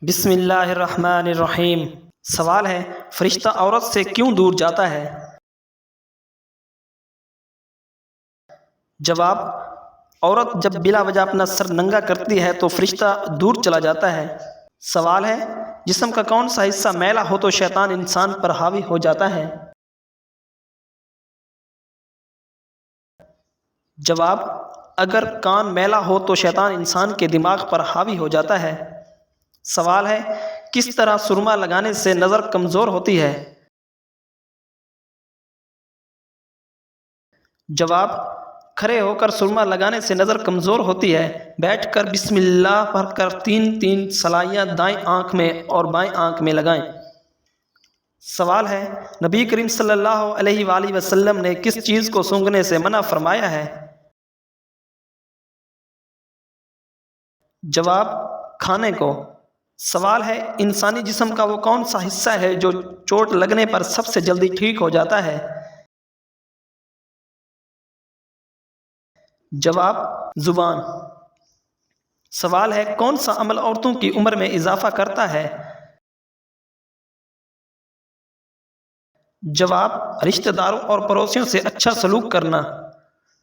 بسم اللہ الرحمن الرحیم۔ سوال ہے، فرشتہ عورت سے کیوں دور جاتا ہے؟ جواب، عورت جب بلا وجہ اپنا سر ننگا کرتی ہے تو فرشتہ دور چلا جاتا ہے۔ سوال ہے، جسم کا کون سا حصہ میلا ہو تو شیطان انسان پر حاوی ہو جاتا ہے؟ جواب، اگر کان میلا ہو تو شیطان انسان کے دماغ پر حاوی ہو جاتا ہے۔ سوال ہے، کس طرح سرما لگانے سے نظر کمزور ہوتی ہے؟ جواب، کھڑے ہو کر سرما لگانے سے نظر کمزور ہوتی ہے۔ بیٹھ کر بسم اللہ پڑھ کر تین سلائیاں دائیں آنکھ میں اور بائیں آنکھ میں لگائیں۔ سوال ہے، نبی کریم صلی اللہ علیہ وآلہ وسلم نے کس چیز کو سونگھنے سے منع فرمایا ہے؟ جواب، کھانے کو۔ سوال ہے، انسانی جسم کا وہ کون سا حصہ ہے جو چوٹ لگنے پر سب سے جلدی ٹھیک ہو جاتا ہے؟ جواب، زبان۔ سوال ہے، کون سا عمل عورتوں کی عمر میں اضافہ کرتا ہے؟ جواب، رشتہ داروں اور پڑوسیوں سے اچھا سلوک کرنا۔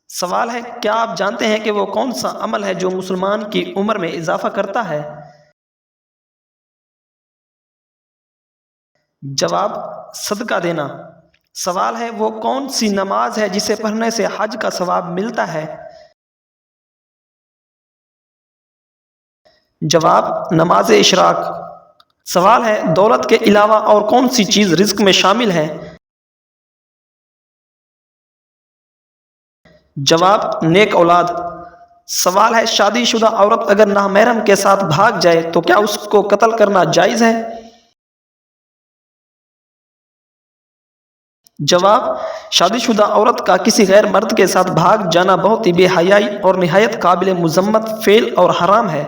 سوال ہے، کیا آپ جانتے ہیں کہ وہ کون سا عمل ہے جو مسلمان کی عمر میں اضافہ کرتا ہے؟ جواب، صدقہ دینا۔ سوال ہے، وہ کون سی نماز ہے جسے پڑھنے سے حج کا ثواب ملتا ہے؟ جواب، نماز اشراق۔ سوال ہے، دولت کے علاوہ اور کون سی چیز رزق میں شامل ہے؟ جواب، نیک اولاد۔ سوال ہے، شادی شدہ عورت اگر نامحرم کے ساتھ بھاگ جائے تو کیا اس کو قتل کرنا جائز ہے؟ جواب، شادی شدہ عورت کا کسی غیر مرد کے ساتھ بھاگ جانا بہت ہی بے حیائی اور نہایت قابل مذمت فعل اور حرام ہے۔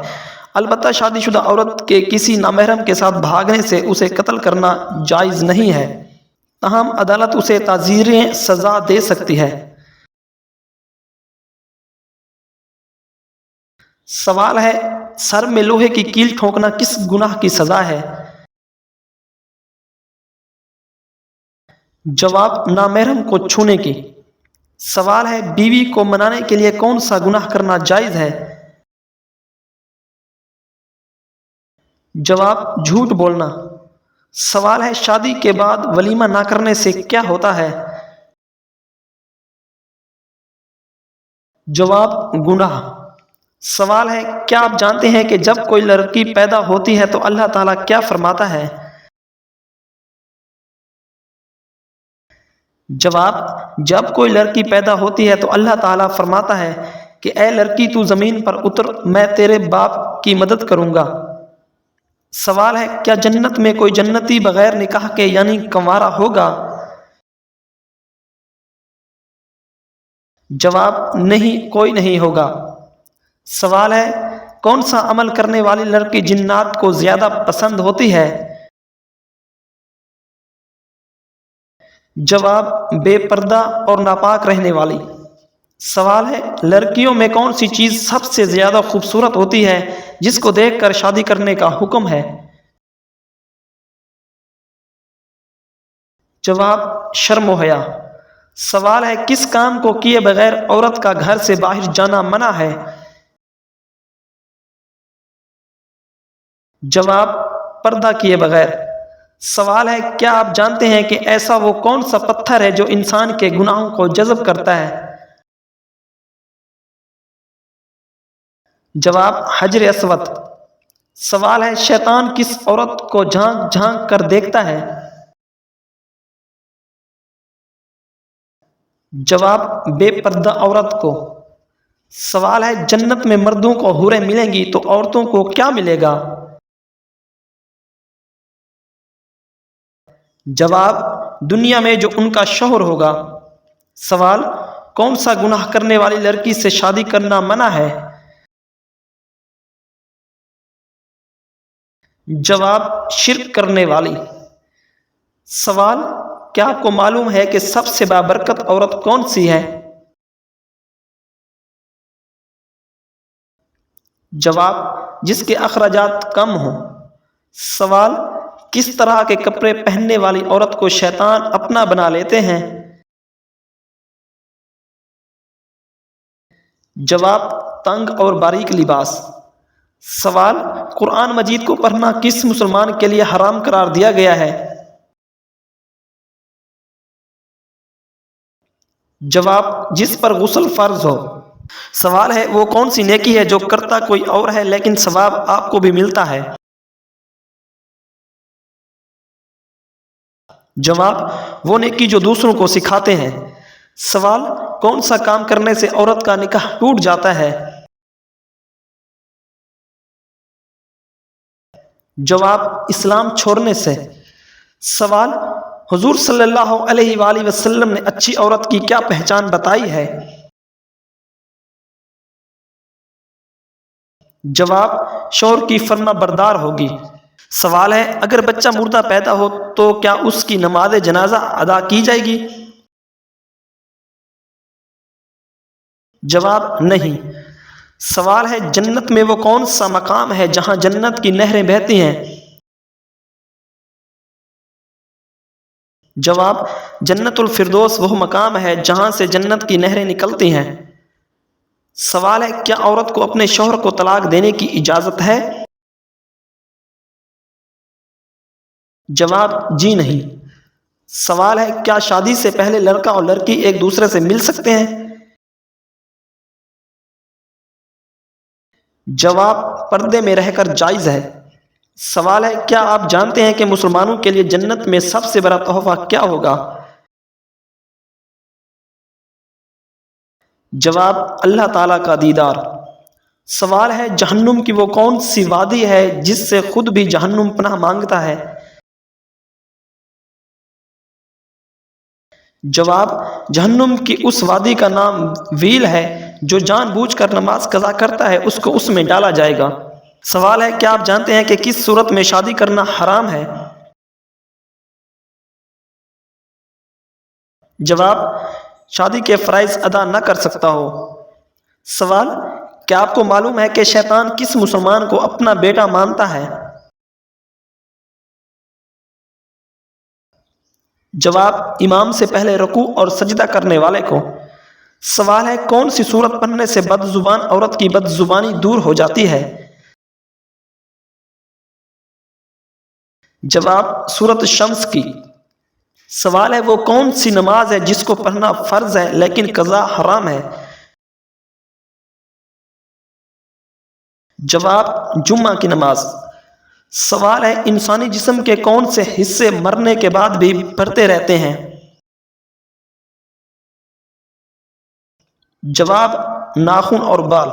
البتہ شادی شدہ عورت کے کسی نامحرم کے ساتھ بھاگنے سے اسے قتل کرنا جائز نہیں ہے، تاہم عدالت اسے تعزیری سزا دے سکتی ہے۔ سوال ہے، سر میں لوہے کی کیل ٹھونکنا کس گناہ کی سزا ہے؟ جواب، نامحرم کو چھونے کی۔ سوال ہے، بیوی کو منانے کے لیے کون سا گناہ کرنا جائز ہے؟ جواب، جھوٹ بولنا۔ سوال ہے، شادی کے بعد ولیمہ نہ کرنے سے کیا ہوتا ہے؟ جواب، گناہ۔ سوال ہے، کیا آپ جانتے ہیں کہ جب کوئی لڑکی پیدا ہوتی ہے تو اللہ تعالیٰ کیا فرماتا ہے؟ جواب، جب کوئی لڑکی پیدا ہوتی ہے تو اللہ تعالیٰ فرماتا ہے کہ اے لڑکی تو زمین پر اتر، میں تیرے باپ کی مدد کروں گا۔ سوال ہے، کیا جنت میں کوئی جنتی بغیر نکاح کے یعنی کنوارا ہوگا؟ جواب، نہیں، کوئی نہیں ہوگا۔ سوال ہے، کون سا عمل کرنے والی لڑکی جنات کو زیادہ پسند ہوتی ہے؟ جواب، بے پردہ اور ناپاک رہنے والی۔ سوال ہے، لڑکیوں میں کون سی چیز سب سے زیادہ خوبصورت ہوتی ہے جس کو دیکھ کر شادی کرنے کا حکم ہے؟ جواب، شرم و حیا۔ سوال ہے، کس کام کو کیے بغیر عورت کا گھر سے باہر جانا منع ہے؟ جواب، پردہ کیے بغیر۔ سوال ہے، کیا آپ جانتے ہیں کہ ایسا وہ کون سا پتھر ہے جو انسان کے گناہوں کو جذب کرتا ہے؟ جواب، حجر اسود۔ سوال ہے، شیطان کس عورت کو جھانک جھانک کر دیکھتا ہے؟ جواب، بے پردہ عورت کو۔ سوال ہے، جنت میں مردوں کو حوریں ملیں گی تو عورتوں کو کیا ملے گا؟ جواب، دنیا میں جو ان کا شوہر ہوگا۔ سوال، کون سا گناہ کرنے والی لڑکی سے شادی کرنا منع ہے؟ جواب، شرک کرنے والی۔ سوال، کیا آپ کو معلوم ہے کہ سب سے بابرکت عورت کون سی ہے؟ جواب، جس کے اخراجات کم ہوں۔ سوال: کس طرح کے کپڑے پہننے والی عورت کو شیطان اپنا بنا لیتے ہیں؟ جواب: تنگ اور باریک لباس۔ سوال: قرآن مجید کو پڑھنا کس مسلمان کے لیے حرام قرار دیا گیا ہے؟ جواب: جس پر غسل فرض ہو۔ سوال ہے: وہ کون سی نیکی ہے جو کرتا کوئی اور ہے لیکن ثواب آپ کو بھی ملتا ہے؟ جواب: وہ نیکی جو دوسروں کو سکھاتے ہیں۔ سوال: کون سا کام کرنے سے عورت کا نکاح ٹوٹ جاتا ہے؟ جواب: اسلام چھوڑنے سے۔ سوال: حضور صلی اللہ علیہ وآلہ وسلم نے اچھی عورت کی کیا پہچان بتائی ہے؟ جواب: شوہر کی فرما بردار ہوگی۔ سوال ہے: اگر بچہ مردہ پیدا ہو تو کیا اس کی نماز جنازہ ادا کی جائے گی؟ جواب: نہیں۔ سوال ہے: جنت میں وہ کون سا مقام ہے جہاں جنت کی نہریں بہتی ہیں؟ جواب: جنت الفردوس وہ مقام ہے جہاں سے جنت کی نہریں نکلتی ہیں۔ سوال ہے: کیا عورت کو اپنے شوہر کو طلاق دینے کی اجازت ہے؟ جواب: جی نہیں۔ سوال ہے: کیا شادی سے پہلے لڑکا اور لڑکی ایک دوسرے سے مل سکتے ہیں؟ جواب: پردے میں رہ کر جائز ہے۔ سوال ہے: کیا آپ جانتے ہیں کہ مسلمانوں کے لیے جنت میں سب سے بڑا تحفہ کیا ہوگا؟ جواب: اللہ تعالیٰ کا دیدار۔ سوال ہے: جہنم کی وہ کون سی وادی ہے جس سے خود بھی جہنم پناہ مانگتا ہے؟ جواب: جہنم کی اس وادی کا نام ویل ہے، جو جان بوجھ کر نماز قضا کرتا ہے اس کو اس میں ڈالا جائے گا۔ سوال ہے: کیا آپ جانتے ہیں کہ کس صورت میں شادی کرنا حرام ہے؟ جواب: شادی کے فرائض ادا نہ کر سکتا ہو۔ سوال: کیا آپ کو معلوم ہے کہ شیطان کس مسلمان کو اپنا بیٹا مانتا ہے؟ جواب: امام سے پہلے رکوع اور سجدہ کرنے والے کو۔ سوال ہے: کون سی سورت پڑھنے سے بد زبان عورت کی بد زبانی دور ہو جاتی ہے؟ جواب: سورت الشمس کی۔ سوال ہے: وہ کون سی نماز ہے جس کو پڑھنا فرض ہے لیکن قضا حرام ہے؟ جواب: جمعہ کی نماز۔ سوال ہے: انسانی جسم کے کون سے حصے مرنے کے بعد بھی بڑھتے رہتے ہیں؟ جواب: ناخن اور بال۔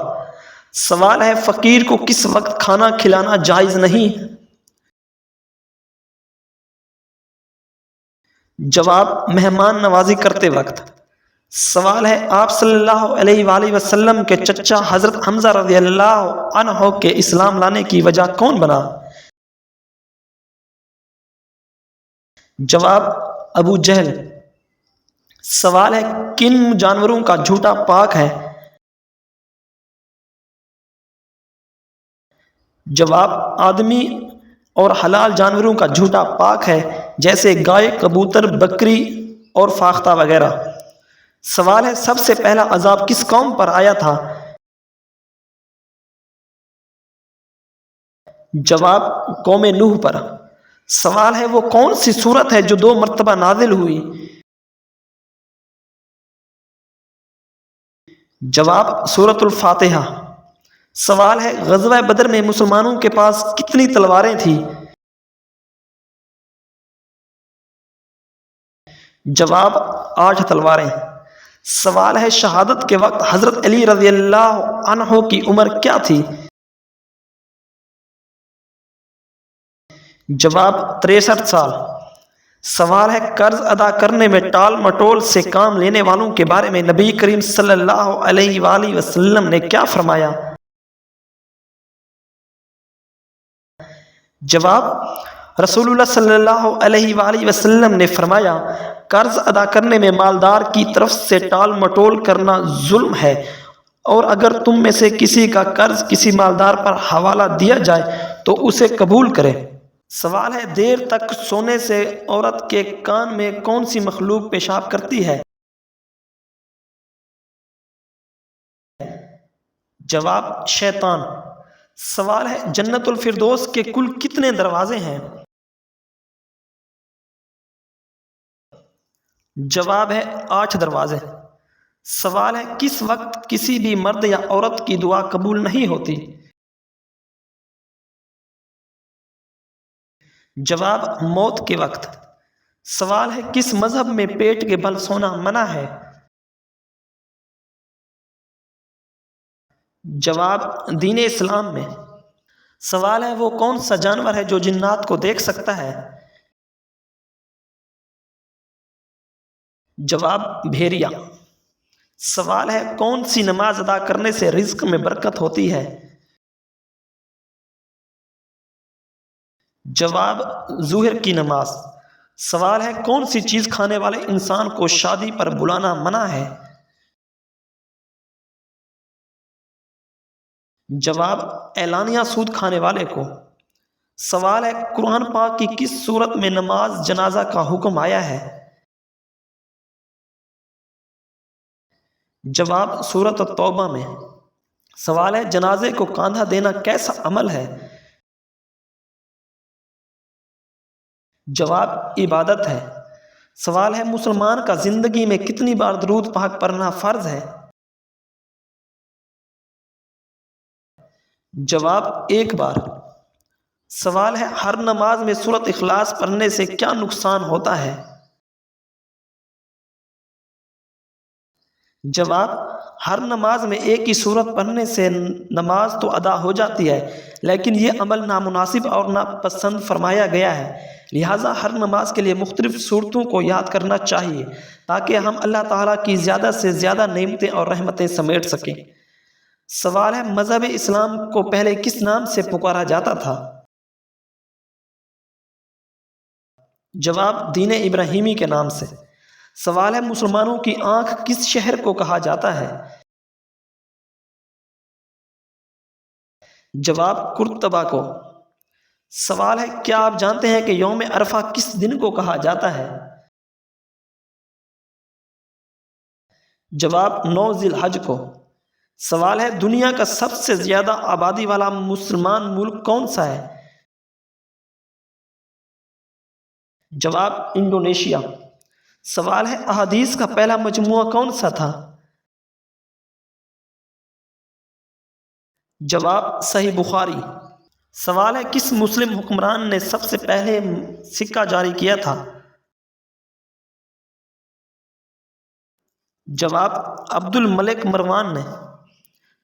سوال ہے: فقیر کو کس وقت کھانا کھلانا جائز نہیں؟ جواب: مہمان نوازی کرتے وقت۔ سوال ہے: آپ صلی اللہ علیہ وآلہ وسلم کے چچا حضرت حمزہ رضی اللہ عنہ کے اسلام لانے کی وجہ کون بنا؟ جواب: ابو جہل۔ سوال ہے: کن جانوروں کا جھوٹا پاک ہے؟ جواب: آدمی اور حلال جانوروں کا جھوٹا پاک ہے، جیسے گائے، کبوتر، بکری اور فاختہ وغیرہ۔ سوال ہے: سب سے پہلا عذاب کس قوم پر آیا تھا؟ جواب: قوم نوح پر۔ سوال ہے: وہ کون سی سورت ہے جو 2 مرتبہ نازل ہوئی؟ جواب: سورۃ الفاتحہ۔ سوال ہے: غزوہ بدر میں مسلمانوں کے پاس کتنی تلواریں تھیں؟ جواب: 8 تلواریں۔ سوال ہے: شہادت کے وقت حضرت علی رضی اللہ عنہ کی عمر کیا تھی؟ جواب: 63 سال۔ سوال ہے: قرض ادا کرنے میں ٹال مٹول سے کام لینے والوں کے بارے میں نبی کریم صلی اللہ علیہ وآلہ وسلم نے کیا فرمایا؟ جواب: رسول اللہ صلی اللہ علیہ وآلہ وسلم نے فرمایا، قرض ادا کرنے میں مالدار کی طرف سے ٹال مٹول کرنا ظلم ہے، اور اگر تم میں سے کسی کا قرض کسی مالدار پر حوالہ دیا جائے تو اسے قبول کرے۔ سوال ہے دیر تک سونے سے عورت کے کان میں کون سی مخلوق پیشاب کرتی ہے؟ جواب شیطان۔ سوال ہے جنت الفردوس کے کل کتنے دروازے ہیں؟ جواب ہے 8 دروازے۔ سوال ہے کس وقت کسی بھی مرد یا عورت کی دعا قبول نہیں ہوتی؟ جواب موت کے وقت۔ سوال ہے کس مذہب میں پیٹ کے بل سونا منع ہے؟ جواب دین اسلام میں۔ سوال ہے وہ کون سا جانور ہے جو جنات کو دیکھ سکتا ہے؟ جواب بھیڑیا۔ سوال ہے کون سی نماز ادا کرنے سے رزق میں برکت ہوتی ہے؟ جواب ظہر کی نماز۔ سوال ہے کون سی چیز کھانے والے انسان کو شادی پر بلانا منع ہے؟ جواب اعلانیہ سود کھانے والے کو۔ سوال ہے قرآن پاک کی کس صورت میں نماز جنازہ کا حکم آیا ہے؟ جواب سورۃ التوبہ میں۔ سوال ہے جنازے کو کاندھا دینا کیسا عمل ہے؟ جواب عبادت ہے۔ سوال ہے مسلمان کا زندگی میں کتنی بار درود پاک پڑھنا فرض ہے؟ جواب 1 بار۔ سوال ہے ہر نماز میں سورۃ اخلاص پڑھنے سے کیا نقصان ہوتا ہے؟ جواب ہر نماز میں ایک ہی سورت پڑھنے سے نماز تو ادا ہو جاتی ہے لیکن یہ عمل نامناسب اور ناپسند فرمایا گیا ہے، لہٰذا ہر نماز کے لیے مختلف صورتوں کو یاد کرنا چاہیے تاکہ ہم اللہ تعالیٰ کی زیادہ سے زیادہ نعمتیں اور رحمتیں سمیٹ سکیں۔ سوال ہے مذہب اسلام کو پہلے کس نام سے پکارا جاتا تھا؟ جواب دین ابراہیمی کے نام سے۔ سوال ہے مسلمانوں کی آنکھ کس شہر کو کہا جاتا ہے؟ جواب قرطبہ کو۔ سوال ہے کیا آپ جانتے ہیں کہ یوم عرفہ کس دن کو کہا جاتا ہے؟ جواب 9 ذی الحج کو۔ سوال ہے دنیا کا سب سے زیادہ آبادی والا مسلمان ملک کون سا ہے؟ جواب انڈونیشیا۔ سوال ہے احادیث کا پہلا مجموعہ کون سا تھا؟ جواب صحیح بخاری۔ سوال ہے کس مسلم حکمران نے سب سے پہلے سکہ جاری کیا تھا؟ جواب عبد الملک مروان نے۔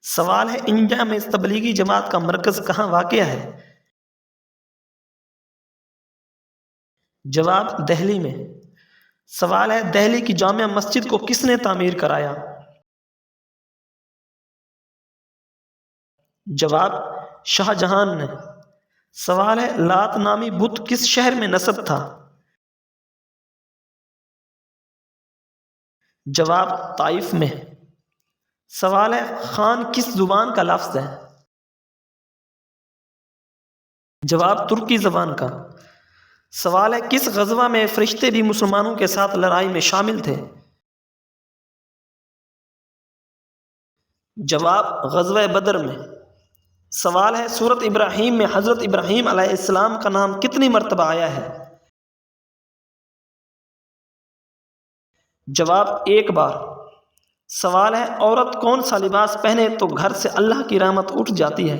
سوال ہے انڈیا میں تبلیغی جماعت کا مرکز کہاں واقع ہے؟ جواب دہلی میں۔ سوال ہے دہلی کی جامع مسجد کو کس نے تعمیر کرایا؟ جواب شاہ جہان نے۔ سوال ہے لات نامی بت کس شہر میں نصب تھا؟ جواب طائف میں۔ سوال ہے خان کس زبان کا لفظ ہے؟ جواب ترکی زبان کا۔ سوال ہے کس غزوہ میں فرشتے بھی مسلمانوں کے ساتھ لڑائی میں شامل تھے؟ جواب غزوہ بدر میں۔ سوال ہے سورۃ ابراہیم میں حضرت ابراہیم علیہ السلام کا نام کتنی مرتبہ آیا ہے؟ جواب 1 بار۔ سوال ہے عورت کون سا لباس پہنے تو گھر سے اللہ کی رحمت اٹھ جاتی ہے؟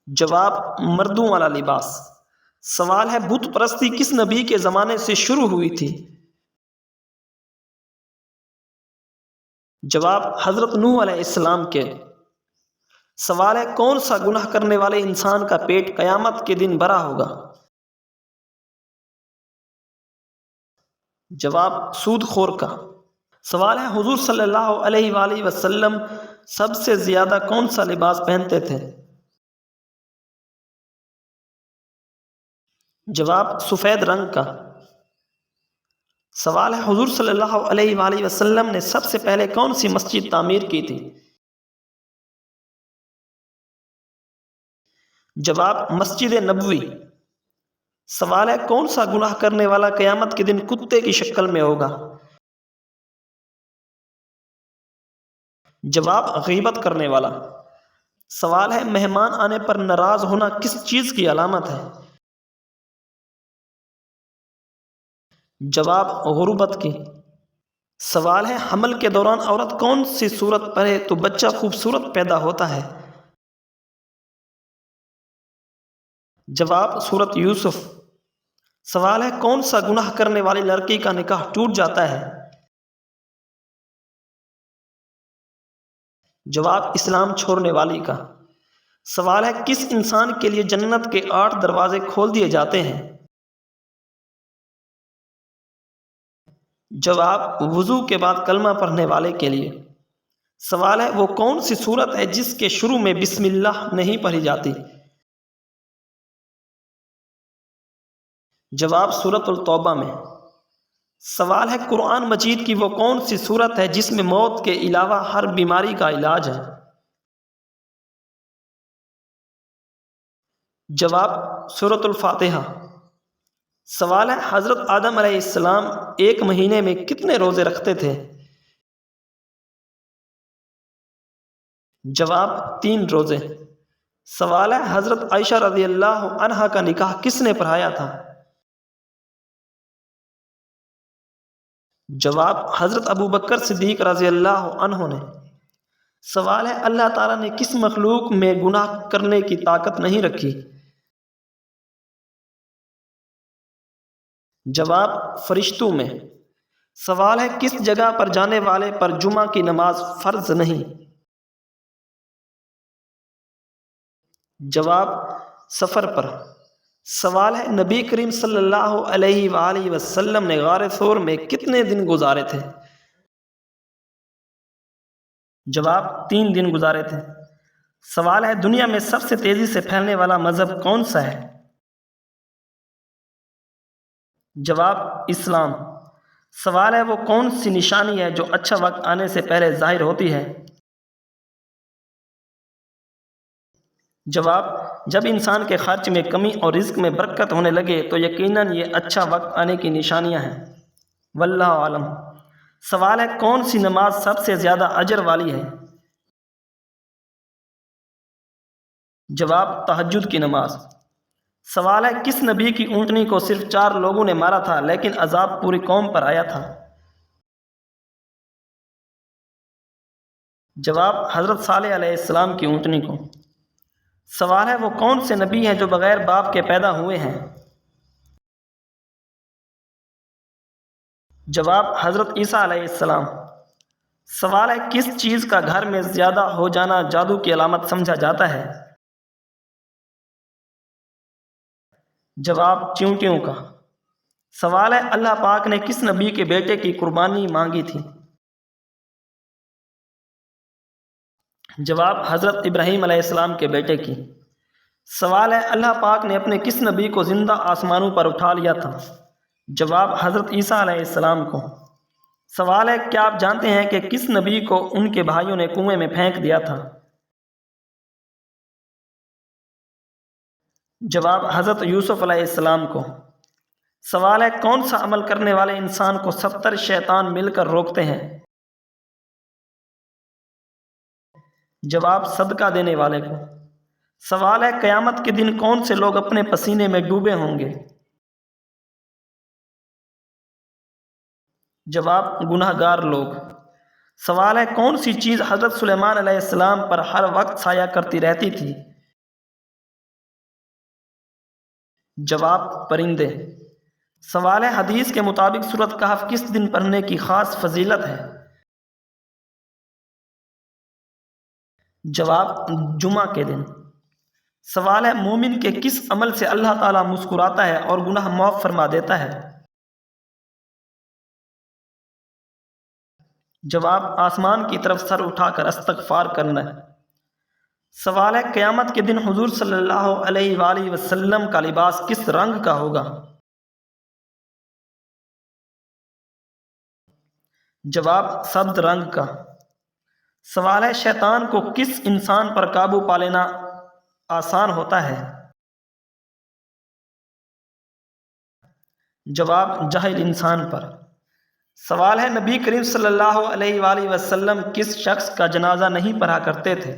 جواب مردوں والا لباس۔ سوال ہے بت پرستی کس نبی کے زمانے سے شروع ہوئی تھی؟ جواب حضرت نوح علیہ السلام کے۔ سوال ہے کون سا گناہ کرنے والے انسان کا پیٹ قیامت کے دن بھرا ہوگا؟ جواب سود خور کا۔ سوال ہے حضور صلی اللہ علیہ وآلہ وسلم سب سے زیادہ کون سا لباس پہنتے تھے؟ جواب سفید رنگ کا۔ سوال ہے حضور صلی اللہ علیہ وآلہ وسلم نے سب سے پہلے کون سی مسجد تعمیر کی تھی؟ جواب مسجد نبوی۔ سوال ہے کون سا گناہ کرنے والا قیامت کے دن کتے کی شکل میں ہوگا؟ جواب غیبت کرنے والا۔ سوال ہے مہمان آنے پر ناراض ہونا کس چیز کی علامت ہے؟ جواب غربت کی۔ سوال ہے حمل کے دوران عورت کون سی سورت پڑھے تو بچہ خوبصورت پیدا ہوتا ہے؟ جواب سورت یوسف۔ سوال ہے کون سا گناہ کرنے والی لڑکی کا نکاح ٹوٹ جاتا ہے؟ جواب اسلام چھوڑنے والی کا۔ سوال ہے کس انسان کے لیے جنت کے 8 دروازے کھول دیے جاتے ہیں؟ جواب وضو کے بعد کلمہ پڑھنے والے کے لیے۔ سوال ہے وہ کون سی سورت ہے جس کے شروع میں بسم اللہ نہیں پڑھی جاتی؟ جواب سورت التوبہ میں۔ سوال ہے قرآن مجید کی وہ کون سی سورت ہے جس میں موت کے علاوہ ہر بیماری کا علاج ہے؟ جواب سورت الفاتحہ۔ سوال ہے حضرت آدم علیہ السلام ایک مہینے میں کتنے روزے رکھتے تھے؟ جواب 3 روزے۔ سوال ہے حضرت عائشہ رضی اللہ عنہا کا نکاح کس نے پڑھایا تھا؟ جواب حضرت ابوبکر صدیق رضی اللہ عنہ نے۔ سوال ہے اللہ تعالیٰ نے کس مخلوق میں گناہ کرنے کی طاقت نہیں رکھی؟ جواب فرشتوں میں۔ سوال ہے کس جگہ پر جانے والے پر جمعہ کی نماز فرض نہیں؟ جواب سفر پر۔ سوال ہے نبی کریم صلی اللہ علیہ وآلہ وسلم نے غار ثور میں کتنے دن گزارے تھے؟ جواب 3 دن گزارے تھے۔ سوال ہے دنیا میں سب سے تیزی سے پھیلنے والا مذہب کون سا ہے؟ جواب اسلام۔ سوال ہے وہ کون سی نشانی ہے جو اچھا وقت آنے سے پہلے ظاہر ہوتی ہے؟ جواب جب انسان کے خرچ میں کمی اور رزق میں برکت ہونے لگے تو یقیناً یہ اچھا وقت آنے کی نشانیاں ہیں۔ واللہ عالم۔ سوال ہے کون سی نماز سب سے زیادہ اجر والی ہے؟ جواب تہجد کی نماز۔ سوال ہے کس نبی کی اونٹنی کو صرف 4 لوگوں نے مارا تھا لیکن عذاب پوری قوم پر آیا تھا؟ جواب حضرت صالح علیہ السلام کی اونٹنی کو۔ سوال ہے وہ کون سے نبی ہیں جو بغیر باپ کے پیدا ہوئے ہیں؟ جواب حضرت عیسیٰ علیہ السلام۔ سوال ہے کس چیز کا گھر میں زیادہ ہو جانا جادو کی علامت سمجھا جاتا ہے؟ جواب چیونٹیوں کا۔ سوال ہے اللہ پاک نے کس نبی کے بیٹے کی قربانی مانگی تھی؟ جواب حضرت ابراہیم علیہ السلام کے بیٹے کی۔ سوال ہے اللہ پاک نے اپنے کس نبی کو زندہ آسمانوں پر اٹھا لیا تھا؟ جواب حضرت عیسیٰ علیہ السلام کو۔ سوال ہے کیا آپ جانتے ہیں کہ کس نبی کو ان کے بھائیوں نے کنویں میں پھینک دیا تھا؟ جواب حضرت یوسف علیہ السلام کو۔ سوال ہے کون سا عمل کرنے والے انسان کو 70 شیطان مل کر روکتے ہیں؟ جواب صدقہ دینے والے کو۔ سوال ہے قیامت کے دن کون سے لوگ اپنے پسینے میں ڈوبے ہوں گے؟ جواب گناہ گار لوگ۔ سوال ہے کون سی چیز حضرت سلیمان علیہ السلام پر ہر وقت سایہ کرتی رہتی تھی؟ جواب پرندے۔ سوال ہے حدیث کے مطابق سورۃ کہف کس دن پڑھنے کی خاص فضیلت ہے؟ جواب جمعہ کے دن۔ سوال ہے مومن کے کس عمل سے اللہ تعالیٰ مسکراتا ہے اور گناہ معاف فرما دیتا ہے؟ جواب آسمان کی طرف سر اٹھا کر استغفار کرنا ہے۔ سوال ہے قیامت کے دن حضور صلی اللہ علیہ وآلہ وسلم کا لباس کس رنگ کا ہوگا؟ جواب سبز رنگ کا۔ سوال ہے شیطان کو کس انسان پر قابو پا لینا آسان ہوتا ہے؟ جواب جاہل انسان پر۔ سوال ہے نبی کریم صلی اللہ علیہ وآلہ وسلم کس شخص کا جنازہ نہیں پڑھا کرتے تھے؟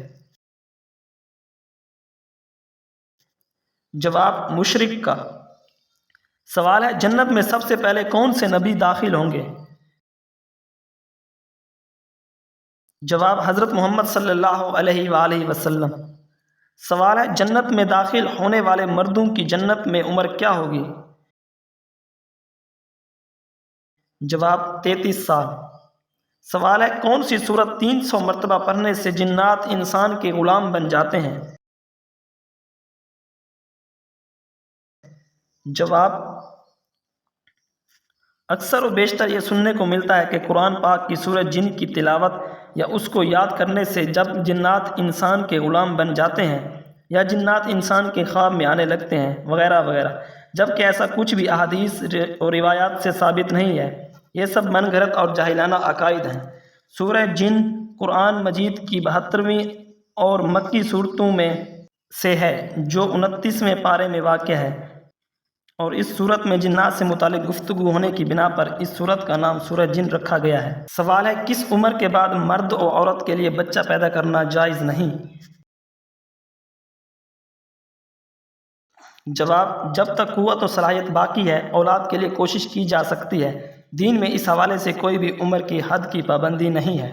جواب مشرک کا۔ سوال ہے جنت میں سب سے پہلے کون سے نبی داخل ہوں گے؟ جواب حضرت محمد صلی اللہ علیہ وآلہ وسلم۔ سوال ہے جنت میں داخل ہونے والے مردوں کی جنت میں عمر کیا ہوگی؟ جواب 33 سال۔ سوال ہے کون سی سورت 300 مرتبہ پڑھنے سے جنات انسان کے غلام بن جاتے ہیں؟ جواب اکثر و بیشتر یہ سننے کو ملتا ہے کہ قرآن پاک کی سورہ جن کی تلاوت یا اس کو یاد کرنے سے جب جنات انسان کے غلام بن جاتے ہیں یا جنات انسان کے خواب میں آنے لگتے ہیں وغیرہ وغیرہ، جبکہ ایسا کچھ بھی احادیث اور روایات سے ثابت نہیں ہے۔ یہ سب من گھڑت اور جاہلانہ عقائد ہیں۔ سورہ جن قرآن مجید کی 72ویں اور مکی صورتوں میں سے ہے جو 29ویں پارے میں واقع ہے، اور اس صورت میں جنات سے متعلق گفتگو ہونے کی بنا پر اس صورت کا نام سورہ جن رکھا گیا ہے۔ سوال ہے کس عمر کے بعد مرد اور عورت کے لیے بچہ پیدا کرنا جائز نہیں؟ جواب جب تک قوت و صلاحیت باقی ہے اولاد کے لیے کوشش کی جا سکتی ہے۔ دین میں اس حوالے سے کوئی بھی عمر کی حد کی پابندی نہیں ہے۔